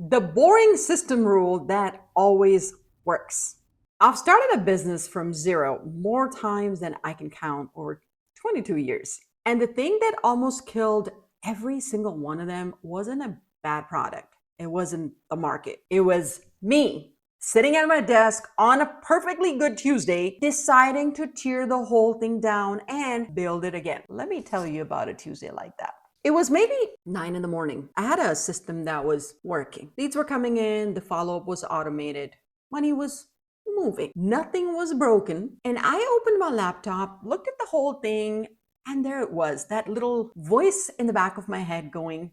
The boring system rule that always works. I've started a business from zero more times than I can count over 22 years. And the thing that almost killed every single one of them wasn't a bad product. It wasn't the market. It was me sitting at my desk on a perfectly good Tuesday, deciding to tear the whole thing down and build it again. Let me tell you about a Tuesday like that. It was maybe 9 in the morning. I had a system that was working. Leads were coming in, the follow-up was automated, money was moving, nothing was broken. And I opened my laptop, looked at the whole thing, and there it was, that little voice in the back of my head going,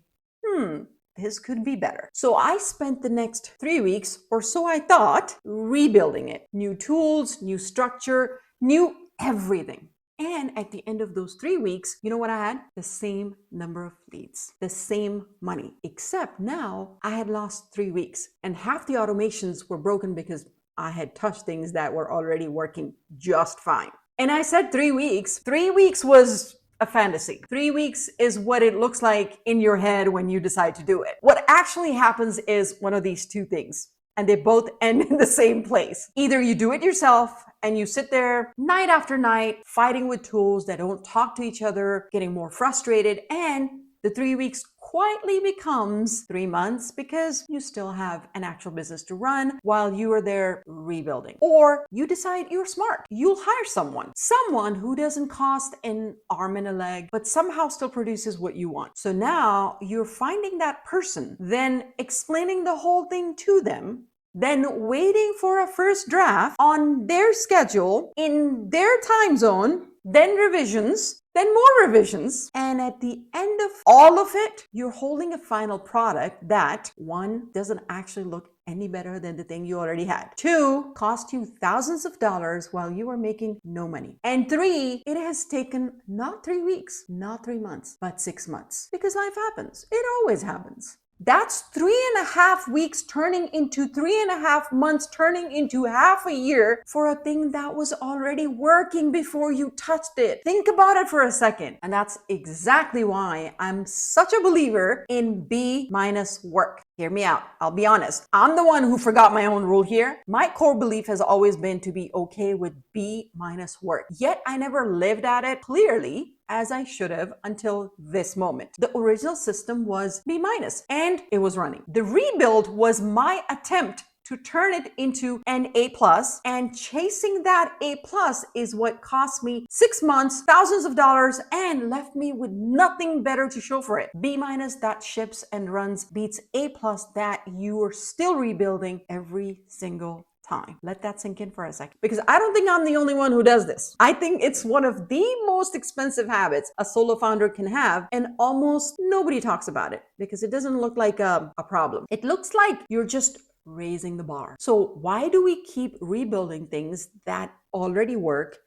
this could be better. So I spent the next 3 weeks, or so I thought, rebuilding it. New tools, new structure, new everything. And at the end of those 3 weeks, you know what I had? The same number of leads, the same money, except now I had lost 3 weeks and half the automations were broken because I had touched things that were already working just fine. And I said 3 weeks. 3 weeks was a fantasy. 3 weeks is what it looks like in your head when you decide to do it. What actually happens is one of these two things, and they both end in the same place. Either you do it yourself and you sit there night after night fighting with tools that don't talk to each other, getting more frustrated, and the 3 weeks quietly becomes 3 months because you still have an actual business to run while you are there rebuilding. Or you decide you're smart. You'll hire someone who doesn't cost an arm and a leg, but somehow still produces what you want. So now you're finding that person, then explaining the whole thing to them, then waiting for a first draft on their schedule in their time zone, then revisions, then more revisions. And at the end of all of it, you're holding a final product that, one, doesn't actually look any better than the thing you already had. Two, cost you thousands of dollars while you are making no money. And three, it has taken not 3 weeks, not 3 months, but 6 months. Because life happens. It always happens. That's 3.5 weeks turning into 3.5 months, turning into half a year for a thing that was already working before you touched it. Think about it for a second. And that's exactly why I'm such a believer in B minus work. Hear me out. I'll be honest. I'm the one who forgot my own rule here. My core belief has always been to be okay with B minus work. Yet I never lived at it clearly as I should have until this moment. The original system was B minus and it was running. The rebuild was my attempt to turn it into an A plus, and chasing that A plus is what cost me 6 months, thousands of dollars, and left me with nothing better to show for it. B minus that ships and runs beats A plus that you are still rebuilding every single time. Let that sink in for a second, because I don't think I'm the only one who does this. I think it's one of the most expensive habits a solo founder can have, and almost nobody talks about it because it doesn't look like a problem. It looks like you're just raising the bar. So why do we keep rebuilding things that already work,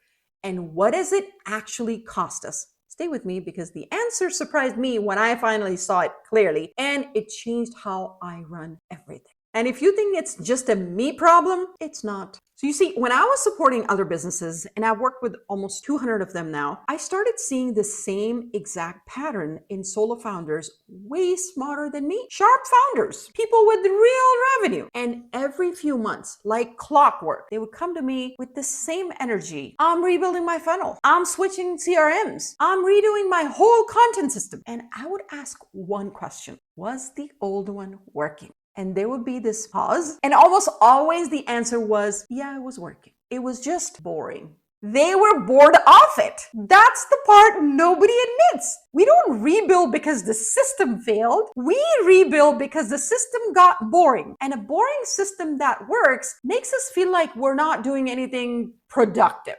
and what does it actually cost us? Stay with me, because the answer surprised me when I finally saw it clearly, and it changed how I run everything. And if you think it's just a me problem, it's not. So you see, when I was supporting other businesses, and I've worked with almost 200 of them now, I started seeing the same exact pattern in solo founders way smarter than me. Sharp founders, people with real revenue. And every few months, like clockwork, they would come to me with the same energy. I'm rebuilding my funnel. I'm switching CRMs. I'm redoing my whole content system. And I would ask one question: was the old one working? And there would be this pause, and almost always the answer was, yeah, it was working. It was just boring. They were bored off it. That's the part nobody admits. We don't rebuild because the system failed. We rebuild because the system got boring. And a boring system that works makes us feel like we're not doing anything productive.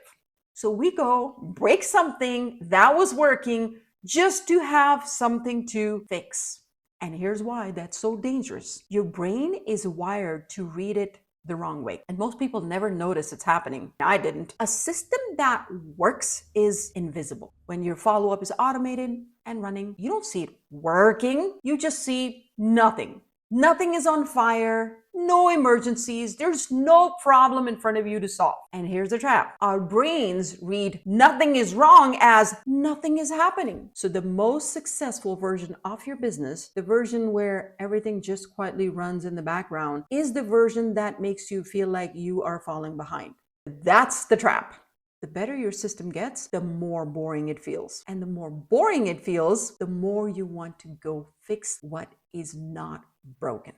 So we go break something that was working just to have something to fix. And here's why that's so dangerous. Your brain is wired to read it the wrong way. And most people never notice it's happening. I didn't. A system that works is invisible. When your follow-up is automated and running, you don't see it working. You just see nothing. Nothing is on fire. no emergencies, there's no problem in front of you to solve. And here's the trap. Our brains read nothing is wrong as nothing is happening. So the most successful version of your business, the version where everything just quietly runs in the background, is the version that makes you feel like you are falling behind. That's the trap. The better your system gets, the more boring it feels. And the more boring it feels, the more you want to go fix what is not broken.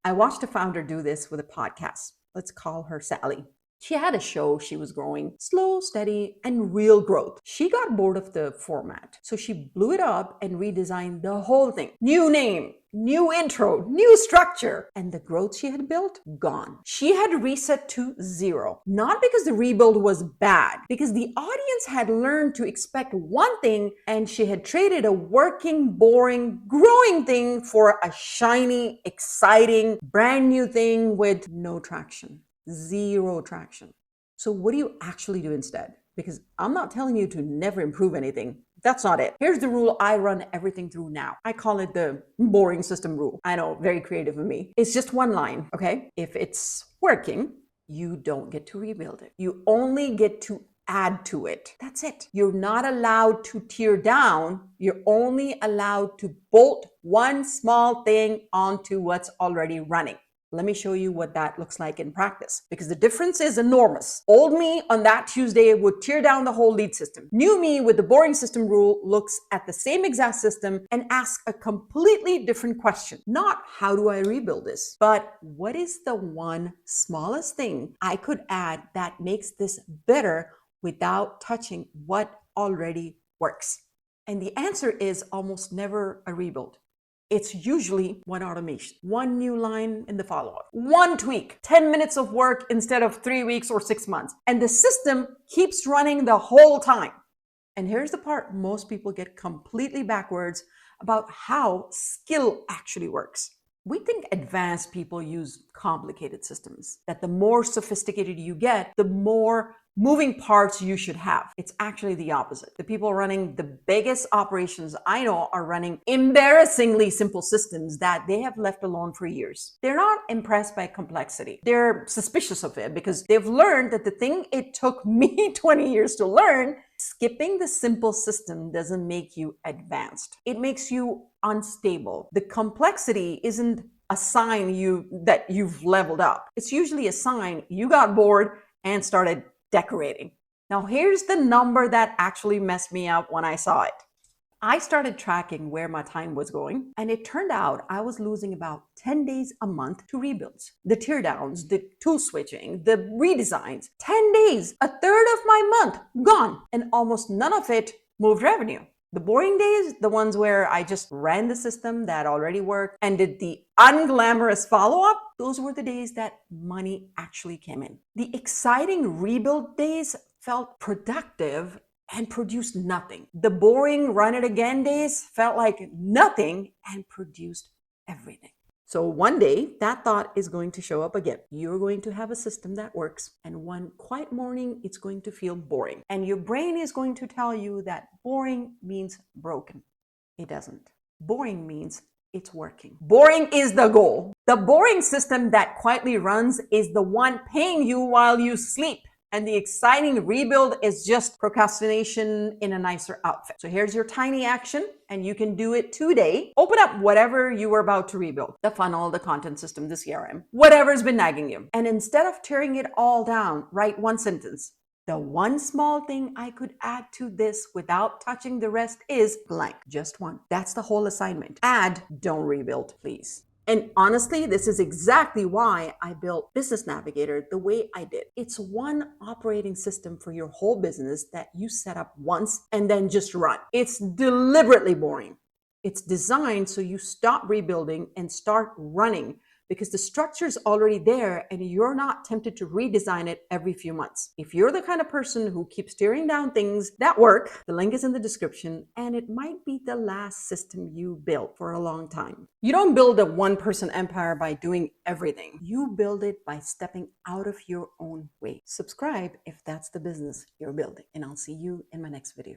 I watched a founder do this with a podcast. Let's call her Sally. She had a show, she was growing slow, steady, and real growth. She got bored of the format, so she blew it up and redesigned the whole thing. New name, new intro, new structure, and the growth she had built, gone. She had reset to zero, not because the rebuild was bad, because the audience had learned to expect one thing and she had traded a working, boring, growing thing for a shiny, exciting, brand new thing with no traction. Zero traction. So what do you actually do instead? Because I'm not telling you to never improve anything. That's not it. Here's the rule I run everything through now. I call it the boring system rule. I know, very creative of me. It's just one line, okay? If it's working, you don't get to rebuild it. You only get to add to it. That's it. You're not allowed to tear down. You're only allowed to bolt one small thing onto what's already running. Let me show you what that looks like in practice, because the difference is enormous. Old me on that Tuesday would tear down the whole lead system. New me with the boring system rule looks at the same exact system and asks a completely different question. Not how do I rebuild this, but what is the one smallest thing I could add that makes this better without touching what already works? And the answer is almost never a rebuild. It's usually one automation, one new line in the follow-up, one tweak, 10 minutes of work instead of 3 weeks or 6 months. And the system keeps running the whole time. And here's the part most people get completely backwards about how skill actually works. We think advanced people use complicated systems, that the more sophisticated you get, the more moving parts you should have. It's actually the opposite. The people running the biggest operations I know are running embarrassingly simple systems that they have left alone for years. They're not impressed by complexity. They're suspicious of it because they've learned that the thing it took me 20 years to learn, skipping the simple system doesn't make you advanced. It makes you unstable. The complexity isn't a sign that you've leveled up. It's usually a sign you got bored and started decorating. Now, here's the number that actually messed me up when I saw it. I started tracking where my time was going, and it turned out I was losing about 10 days a month to rebuilds. The teardowns, the tool switching, the redesigns. 10 days, a third of my month gone, and almost none of it moved revenue. The boring days, the ones where I just ran the system that already worked and did the unglamorous follow-up, those were the days that money actually came in. The exciting rebuild days felt productive and produced nothing. The boring run it again days felt like nothing and produced everything. So one day that thought is going to show up again. You're going to have a system that works, and one quiet morning it's going to feel boring. And your brain is going to tell you that boring means broken. It doesn't. Boring means it's working. Boring is the goal. The boring system that quietly runs is the one paying you while you sleep. And the exciting rebuild is just procrastination in a nicer outfit. So here's your tiny action, and you can do it today. Open up whatever you were about to rebuild. The funnel, the content system, the CRM, whatever's been nagging you. And instead of tearing it all down, write one sentence. The one small thing I could add to this without touching the rest is blank. Just one. That's the whole assignment. Add, don't rebuild, please. And honestly, this is exactly why I built Business Navigator the way I did. It's one operating system for your whole business that you set up once and then just run. It's deliberately boring. It's designed so you stop rebuilding and start running, because the structure is already there and you're not tempted to redesign it every few months. If you're the kind of person who keeps tearing down things that work, the link is in the description, and it might be the last system you built for a long time. You don't build a one-person empire by doing everything. You build it by stepping out of your own way. Subscribe if that's the business you're building, and I'll see you in my next video.